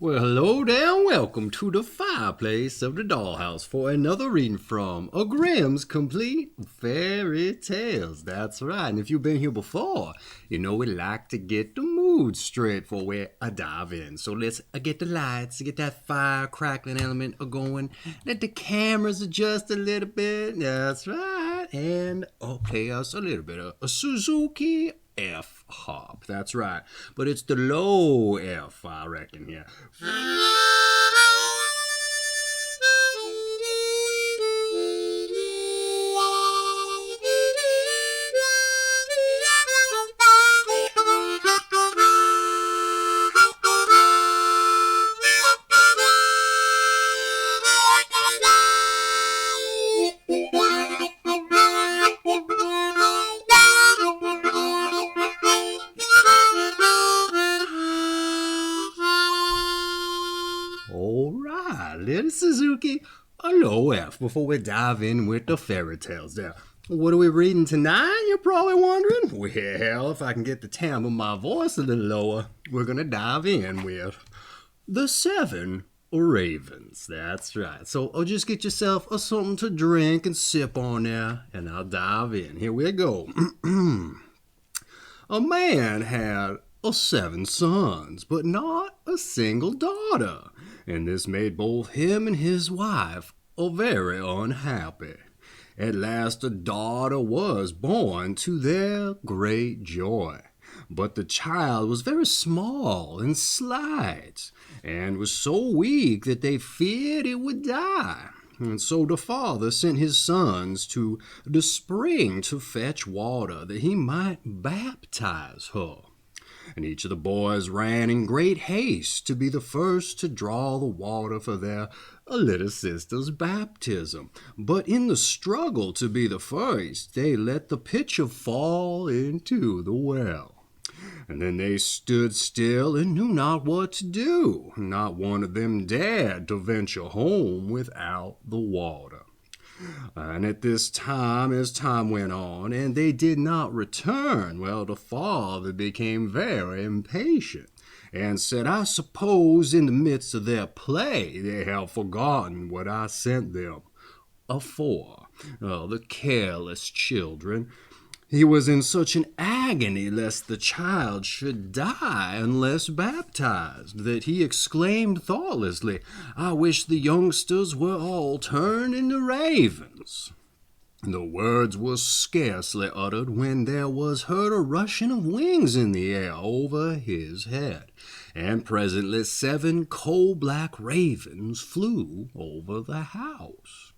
Well, hello there and welcome to the fireplace of the dollhouse for another reading from a Grimm's Complete Fairy Tales. That's right, and if you've been here before, you know we like to get the mood straight for where I dive in. So let's get the lights, get that fire crackling element going, let the cameras adjust a little bit. That's right, and I'll play us a little bit of a Suzuki F harp. That's right, but it's the low F, I reckon. Yeah. Alright, little Suzuki, a low F before we dive in with the fairy tales there. What are we reading tonight, you're probably wondering? Well, if I can get the timbre of my voice a little lower, we're going to dive in with The Seven Ravens. That's right. So just get yourself something to drink and sip on there, and I'll dive in. Here we go. A man had 7 sons, but not a single daughter, and this made both him and his wife very unhappy. At last a daughter was born to their great joy, but the child was very small and slight, and was so weak that they feared it would die. And so the father sent his sons to the spring to fetch water that he might baptize her. And each of the boys ran in great haste to be the first to draw the water for their little sister's baptism. But in the struggle to be the first, they let the pitcher fall into the well. And then they stood still and knew not what to do. Not one of them dared to venture home without the water. And at this time, as time went on, and they did not return, well, the father became very impatient, and said, I suppose in the midst of their play they have forgotten what I sent them for. The careless children. He was in such an agony lest the child should die unless baptized, that he exclaimed thoughtlessly, I wish the youngsters were all turned into ravens. The words were scarcely uttered when there was heard a rushing of wings in the air over his head, and presently 7 coal-black ravens flew over the house.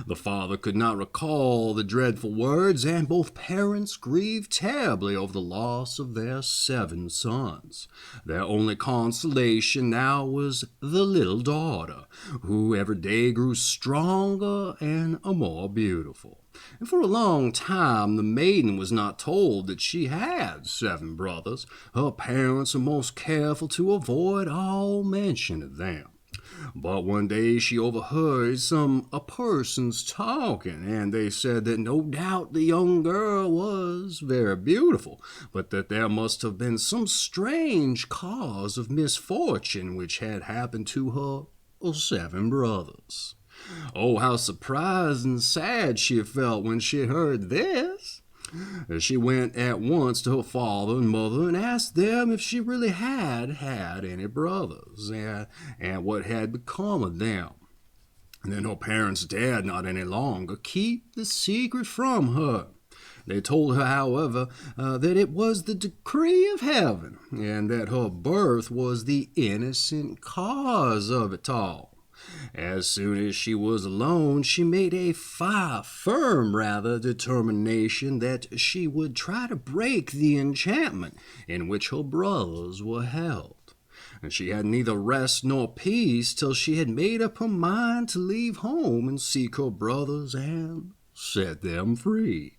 The father could not recall the dreadful words, and both parents grieved terribly over the loss of their 7 sons. Their only consolation now was the little daughter, who every day grew stronger and more beautiful. And for a long time the maiden was not told that she had 7 brothers. Her parents were most careful to avoid all mention of them. But one day she overheard some persons talking, and they said that no doubt the young girl was very beautiful, but that there must have been some strange cause of misfortune which had happened to her 7 brothers. Oh, how surprised and sad she felt when she heard this! She went at once to her father and mother and asked them if she really had any brothers, and what had become of them. And then her parents dared not any longer keep the secret from her. They told her, however, that it was the decree of heaven, and that her birth was the innocent cause of it all. As soon as she was alone, she made a firm determination that she would try to break the enchantment in which her brothers were held. And she had neither rest nor peace till she had made up her mind to leave home and seek her brothers and set them free,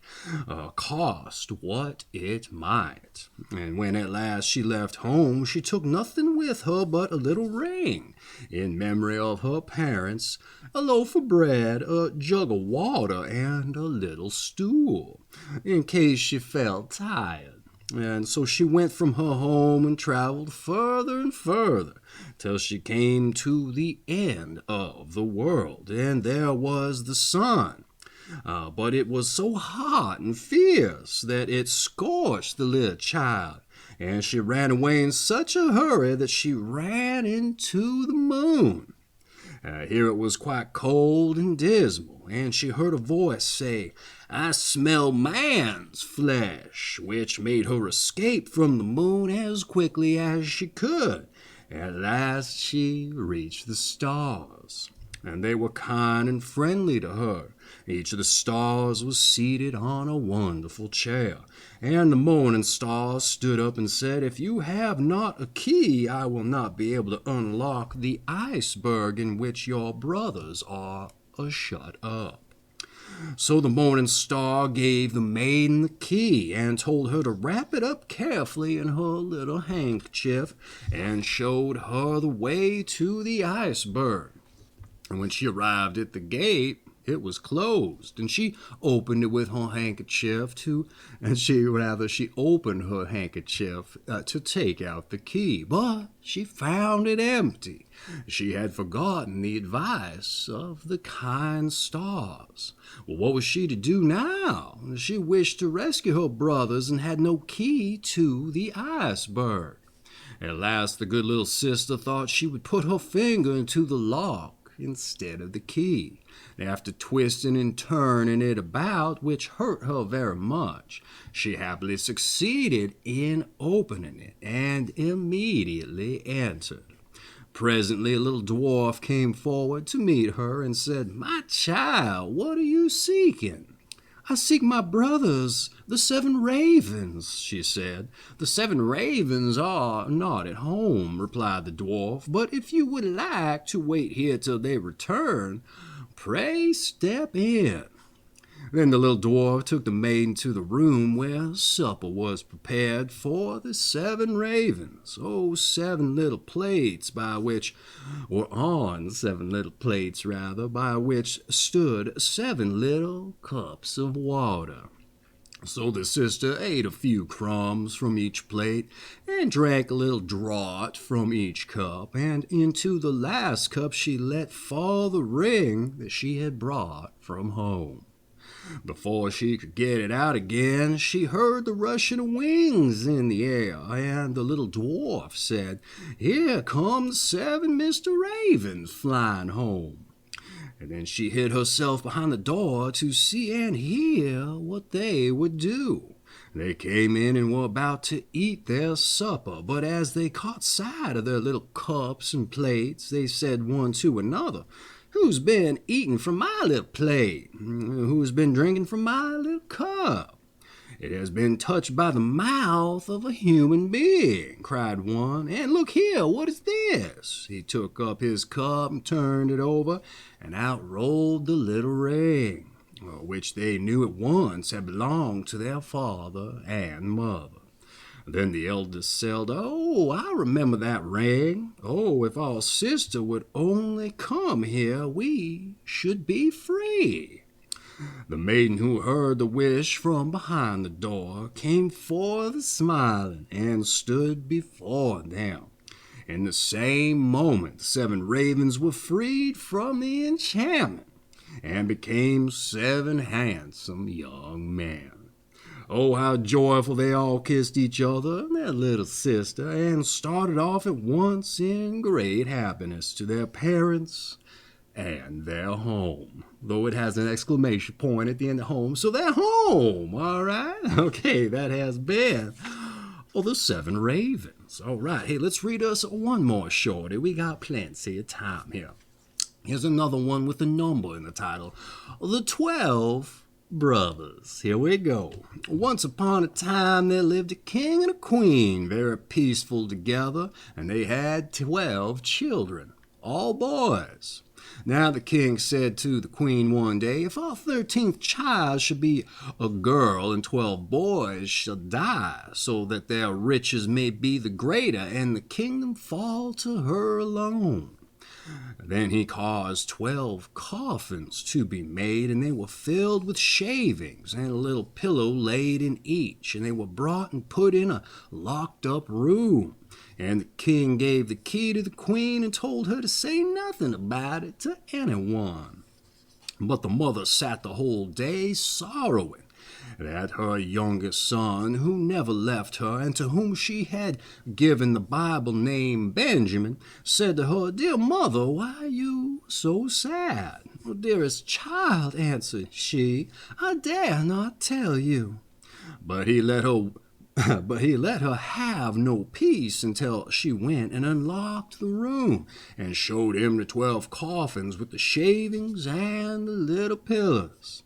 cost what it might. And when at last she left home, she took nothing with her but a little ring, in memory of her parents, a loaf of bread, a jug of water, and a little stool, in case she felt tired. And so she went from her home and traveled further and further till she came to the end of the world, and there was the sun. But it was so hot and fierce that it scorched the little child, and she ran away in such a hurry that she ran into the moon. Here it was quite cold and dismal, and she heard a voice say, "I smell man's flesh," which made her escape from the moon as quickly as she could. At last she reached the stars, and they were kind and friendly to her. Each of the stars was seated on a wonderful chair, and the morning star stood up and said, "If you have not a key, I will not be able to unlock the iceberg in which your brothers are shut up." So the morning star gave the maiden the key and told her to wrap it up carefully in her little handkerchief, and showed her the way to the iceberg. And when she arrived at the gate, it was closed, and she opened it with her handkerchief she opened her handkerchief to take out the key, but she found it empty. She had forgotten the advice of the kind stars. Well, what was she to do now? She wished to rescue her brothers and had no key to the iceberg. At last the good little sister thought she would put her finger into the lock instead of the key. After twisting and turning it about, which hurt her very much, she happily succeeded in opening it and immediately entered. Presently a little dwarf came forward to meet her and said, "My child, what are you seeking?" "I seek my brothers, the 7 ravens," she said. "The 7 ravens are not at home," replied the dwarf, "but if you would like to wait here till they return, pray step in." Then the little dwarf took the maiden to the room where supper was prepared for the 7 ravens. 7 little plates on 7 little plates, by which stood 7 little cups of water. So the sister ate a few crumbs from each plate and drank a little draught from each cup, and into the last cup she let fall the ring that she had brought from home. Before she could get it out again, she heard the rushing of wings in the air, and the little dwarf said, "Here come 7 Mr. Ravens flying home." And then she hid herself behind the door to see and hear what they would do. They came in and were about to eat their supper, but as they caught sight of their little cups and plates, they said one to another, "Who's been eating from my little plate? Who's been drinking from my little cup?" "It has been touched by the mouth of a human being," cried one. "And look here, what is this?" He took up his cup and turned it over, and out rolled the little ring, which they knew at once had belonged to their father and mother. Then the eldest said, "Oh, I remember that ring. Oh, if our sister would only come here, we should be free." The maiden, who heard the wish from behind the door, came forth smiling and stood before them. In the same moment, the 7 ravens were freed from the enchantment and became 7 handsome young men. Oh, how joyful they all kissed each other and their little sister, and started off at once in great happiness to their parents and their home. Though it has an exclamation point at the end of home, so they're home, all right? Okay, that has been the 7 ravens. All right, hey, let's read us one more shorty. We got plenty of time here. Here's another one with a number in the title, The 12 Brothers. Here we go. Once upon a time there lived a king and a queen, very peaceful together, and they had 12 children, all boys. Now the king said to the queen one day, "If our 13th child should be a girl and 12 boys shall die, so that their riches may be the greater and the kingdom fall to her alone." Then he caused 12 coffins to be made, and they were filled with shavings, and a little pillow laid in each, and they were brought and put in a locked-up room. And the king gave the key to the queen and told her to say nothing about it to anyone. But the mother sat the whole day sorrowing that her youngest son, who never left her, and to whom she had given the Bible name Benjamin, said to her, "Dear mother, why are you so sad?" "Dearest child," answered she, "I dare not tell you." But he let her have no peace until she went and unlocked the room and showed him the 12 coffins with the shavings and the little pillars.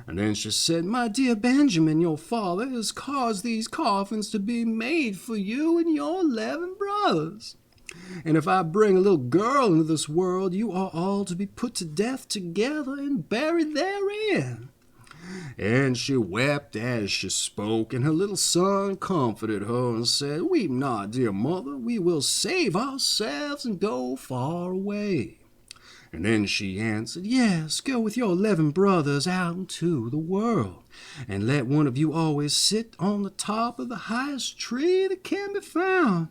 And then she said, "My dear Benjamin, your father has caused these coffins to be made for you and your 11 brothers. And if I bring a little girl into this world, you are all to be put to death together and buried therein." And she wept as she spoke, and her little son comforted her and said, "Weep not, dear mother, we will save ourselves and go far away." And then she answered, "Yes, go with your 11 brothers out into the world, and let one of you always sit on the top of the highest tree that can be found,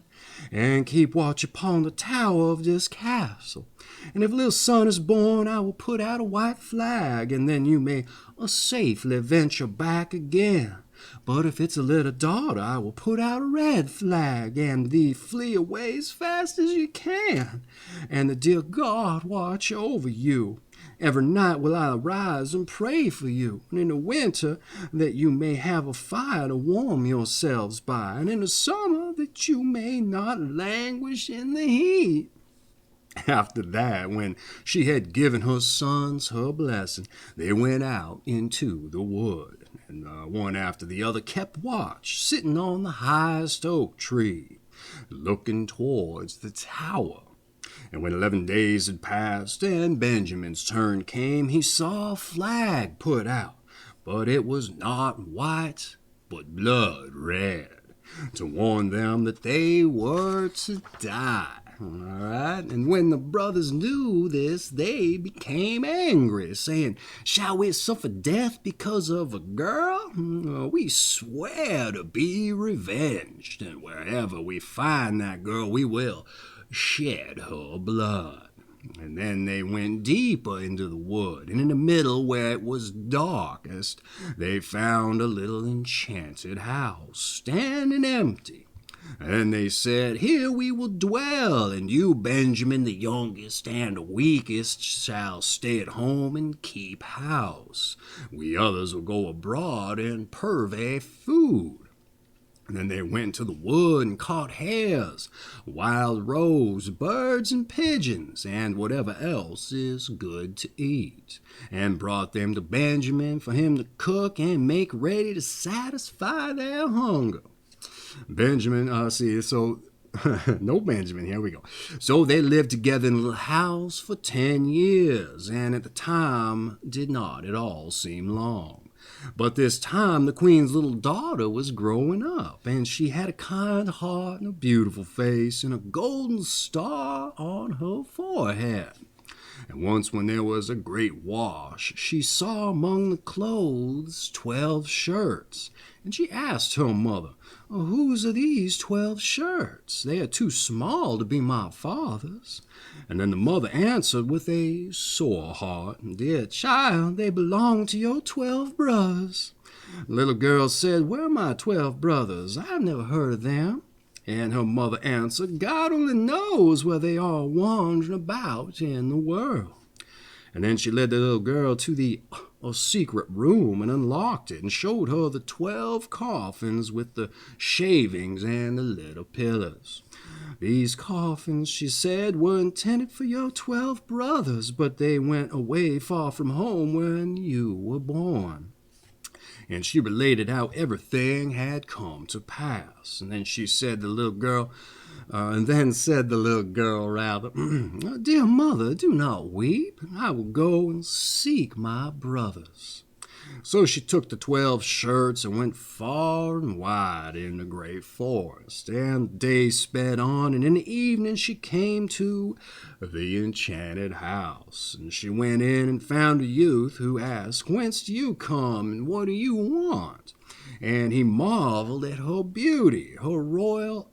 and keep watch upon the tower of this castle. And if a little son is born, I will put out a white flag, and then you may safely venture back again. But if it's a little daughter, I will put out a red flag, and thee flee away as fast as you can. And the dear God watch over you. Every night will I rise and pray for you, and in the winter that you may have a fire to warm yourselves by, and in the summer that you may not languish in the heat." After that, when she had given her sons her blessing, they went out into the wood, and one after the other kept watch, sitting on the highest oak tree, looking towards the tower. And when 11 days had passed and Benjamin's turn came, he saw a flag put out, but it was not white, but blood red, to warn them that they were to die. All right, and when the brothers knew this, they became angry, saying, "Shall we suffer death because of a girl? We swear to be revenged, and wherever we find that girl, we will shed her blood." And then they went deeper into the wood, and in the middle, where it was darkest, they found a little enchanted house, standing empty. And they said, "Here we will dwell, and you, Benjamin, the youngest and weakest, shall stay at home and keep house. We others will go abroad and purvey food." And then they went to the wood and caught hares, wild roes, birds and pigeons, and whatever else is good to eat, and brought them to Benjamin for him to cook and make ready to satisfy their hunger. Benjamin, no Benjamin, here we go. So they lived together in a little house for 10 years, and at the time did not at all seem long. But this time the queen's little daughter was growing up, and she had a kind heart and a beautiful face and a golden star on her forehead. And once when there was a great wash, she saw among the clothes 12 shirts. And she asked her mother, "Whose are these 12 shirts? They are too small to be my father's." And then the mother answered with a sore heart, "Dear child, they belong to your 12 brothers." The little girl said, "Where are my 12 brothers? I've never heard of them." And her mother answered, "God only knows where they are wandering about in the world." And then she led the little girl to a secret room and unlocked it and showed her the 12 coffins with the shavings and the little pillars. "These coffins," she said, "were intended for your 12 brothers, but they went away far from home when you were born." And she related how everything had come to pass. And then said the little girl, "Dear mother, do not weep. I will go and seek my brothers." So she took the 12 shirts and went far and wide in the great forest. And the day sped on, and in the evening she came to the enchanted house. And she went in and found a youth who asked, "Whence do you come, and what do you want?" And he marveled at her beauty, her royal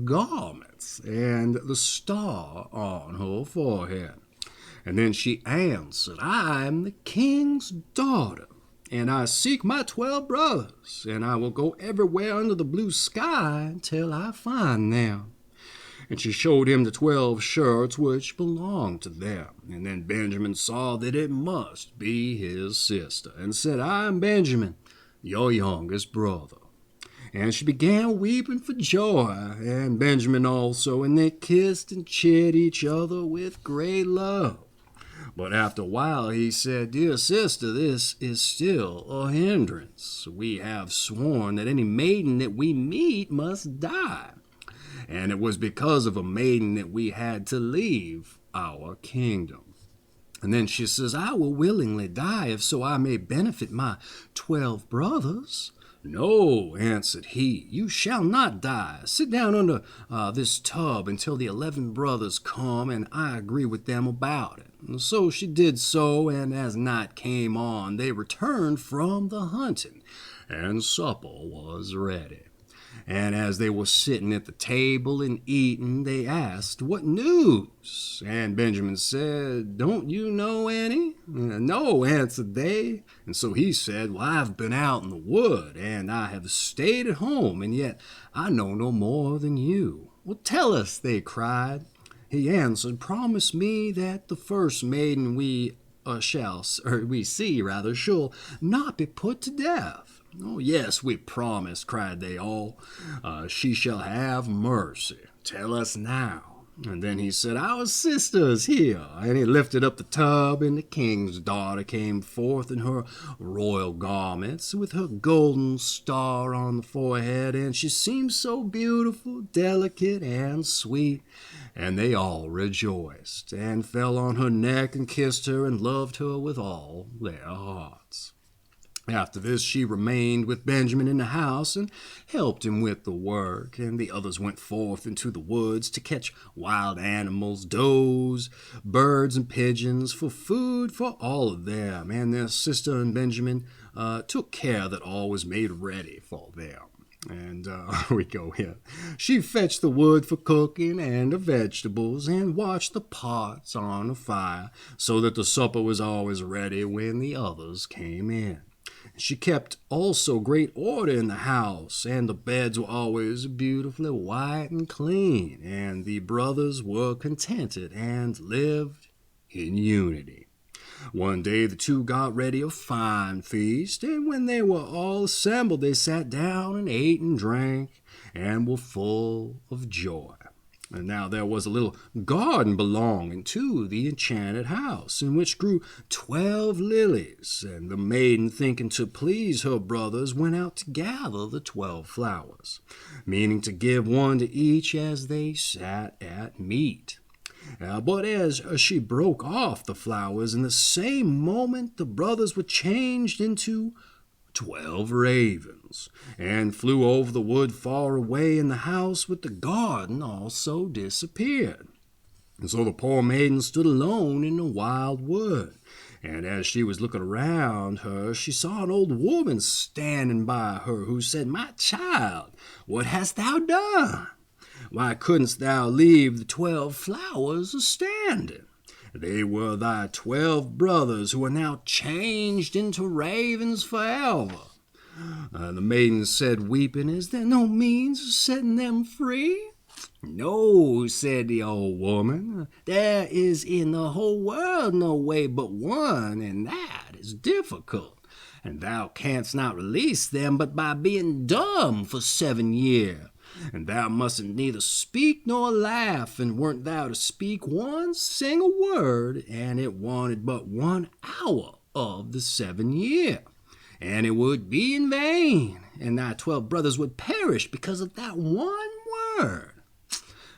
garments, and the star on her forehead. And then she answered, "I am the king's daughter, and I seek my 12 brothers, and I will go everywhere under the blue sky until I find them." And she showed him the 12 shirts which belonged to them. And then Benjamin saw that it must be his sister, and said, "I am Benjamin, your youngest brother." And she began weeping for joy, and Benjamin also, and they kissed and cheered each other with great love. But after a while he said, "Dear sister, this is still a hindrance. We have sworn that any maiden that we meet must die. And it was because of a maiden that we had to leave our kingdom." And then she says, "I will willingly die if so I may benefit my 12 brothers." "No," answered he, "you shall not die. Sit down under this tub until the 11 brothers come, and I agree with them about it." And so she did so, and as night came on, they returned from the hunting, and supper was ready. And as they were sitting at the table and eating, they asked, "What news?" And Benjamin said, "Don't you know any?" "No," answered they. And so he said, "Well, I've been out in the wood, and I have stayed at home, and yet I know no more than you." "Well, tell us," they cried. He answered, "Promise me that the first maiden we see shall not be put to death." "Oh, yes, we promise," cried they all. "She shall have mercy. Tell us now." And then he said, "Our sister is here." And he lifted up the tub, and the king's daughter came forth in her royal garments, with her golden star on the forehead, and she seemed so beautiful, delicate, and sweet. And they all rejoiced, and fell on her neck, and kissed her, and loved her with all their hearts. After this she remained with Benjamin in the house and helped him with the work, and the others went forth into the woods to catch wild animals, does, birds, and pigeons for food for all of them, and their sister and Benjamin took care that all was made ready for them. And we go here. She fetched the wood for cooking and the vegetables, and watched the pots on the fire, so that the supper was always ready when the others came in. She kept also great order in the house, and the beds were always beautifully white and clean, and the brothers were contented and lived in unity. One day the two got ready a fine feast, and when they were all assembled, they sat down and ate and drank, and were full of joy. And now there was a little garden belonging to the enchanted house, in which grew 12 lilies, and the maiden, thinking to please her brothers, went out to gather the 12 flowers, meaning to give one to each as they sat at meat. But as she broke off the flowers, in the same moment the brothers were changed into 12 ravens, and flew over the wood far away, and the house with the garden also disappeared. And so the poor maiden stood alone in the wild wood, and as she was looking around her, she saw an old woman standing by her, who said, "My child, what hast thou done? Why couldn't thou leave the 12 flowers a-standing? They were thy 12 brothers, who are now changed into ravens forever." The maiden said, weeping, "Is there no means of setting them free?" "No," said the old woman. "There is in the whole world no way but one, and that is difficult. And thou canst not release them but by being dumb for 7 years. And thou mustn't neither speak nor laugh, and weren't thou to speak one single word, and it wanted but 1 hour of the 7 year, and it would be in vain, and thy 12 brothers would perish because of that one word."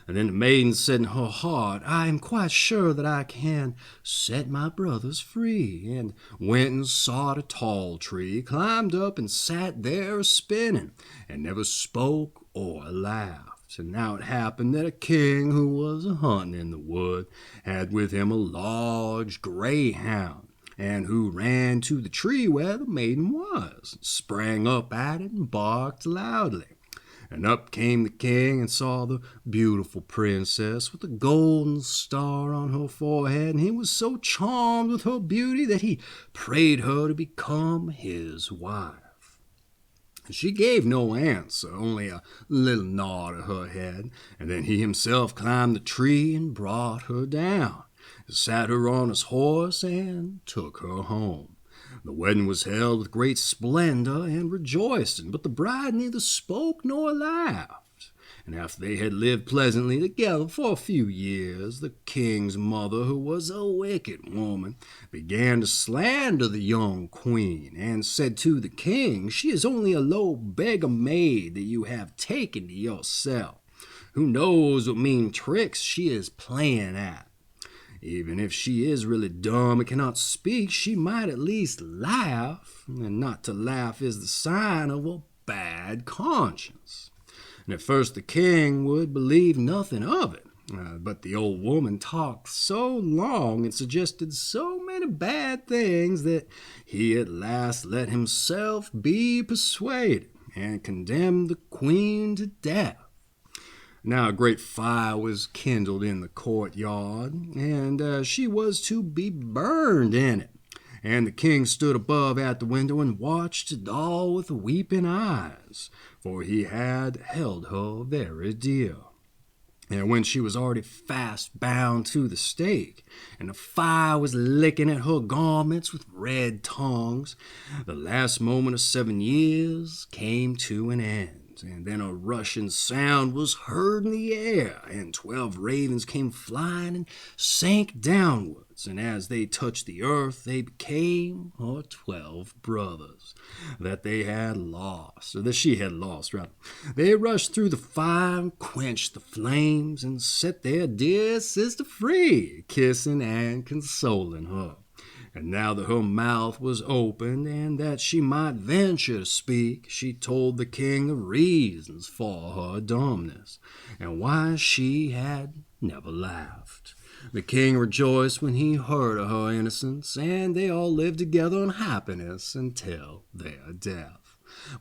And then the maiden said in her heart, I am quite sure that I can set my brothers free, and went and sought a tall tree, climbed up and sat there spinning, and never spoke or laughed. And now it happened that a king who was a hunting in the wood had with him a large greyhound, and who ran to the tree where the maiden was, sprang up at it and barked loudly. And up came the king and saw the beautiful princess with a golden star on her forehead, and he was so charmed with her beauty that he prayed her to become his wife. She gave no answer, only a little nod of her head, and then he himself climbed the tree and brought her down, sat her on his horse, and took her home. The wedding was held with great splendor and rejoicing, but the bride neither spoke nor laughed. And after they had lived pleasantly together for a few years, the king's mother, who was a wicked woman, began to slander the young queen, and said to the king, She is only a low beggar maid that you have taken to yourself. Who knows what mean tricks she is playing at? Even if she is really dumb and cannot speak, she might at least laugh, and not to laugh is the sign of a bad conscience. And at first the king would believe nothing of it, but the old woman talked so long and suggested so many bad things that he at last let himself be persuaded, and condemned the queen to death. Now a great fire was kindled in the courtyard, and she was to be burned in it. And the king stood above at the window and watched it all with weeping eyes, for he had held her very dear. And when she was already fast bound to the stake, and the fire was licking at her garments with red tongues, the last moment of 7 years came to an end. And then a rushing sound was heard in the air, and 12 ravens came flying and sank downwards, and as they touched the earth, they became her 12 brothers that they had lost, or that she had lost, rather. They rushed through the fire and quenched the flames, and set their dear sister free, kissing and consoling her. And now that her mouth was opened, and that she might venture to speak, she told the king the reasons for her dumbness, and why she had never laughed. The king rejoiced when he heard of her innocence, and they all lived together in happiness until their death.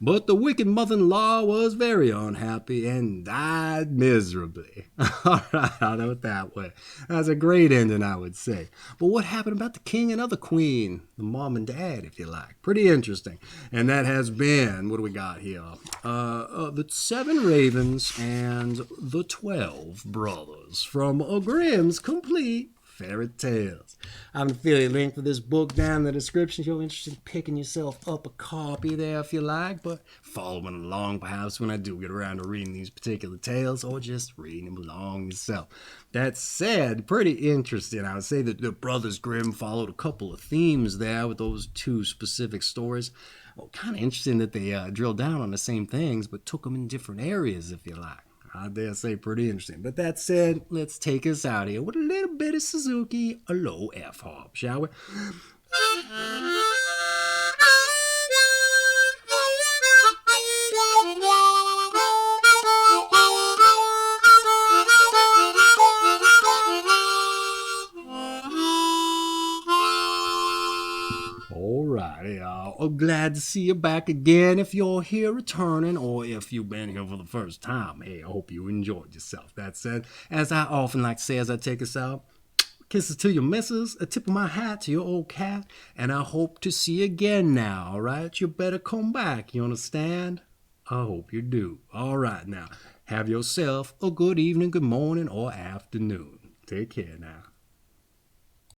But the wicked mother-in-law was very unhappy and died miserably. All right, I'll know it that way. That's a great ending, I would say. But what happened about the king and other queen? The mom and dad, if you like. Pretty interesting. And that has been, what do we got here? The 7 ravens and the 12 brothers from Grimm's Complete Fairy Tales. I'm going to feel a link for this book down in the description if you're interested in picking yourself up a copy there if you like, but following along perhaps when I do get around to reading these particular tales, or just reading them along yourself. That said, pretty interesting. I would say that the Brothers Grimm followed a couple of themes there with those 2 specific stories. Well, kind of interesting that they drilled down on the same things, but took them in different areas, if you like. I dare say pretty interesting. But that said, let's take us out here with a little bit of Suzuki, a low F harp, shall we? Alrighty, I'm glad to see you back again if you're here returning, or if you've been here for the first time. Hey, I hope you enjoyed yourself. That said, as I often like to say as I take us out, kisses to your missus, a tip of my hat to your old cat, and I hope to see you again now, alright? You better come back, you understand? I hope you do. Alright now, have yourself a good evening, good morning, or afternoon. Take care now.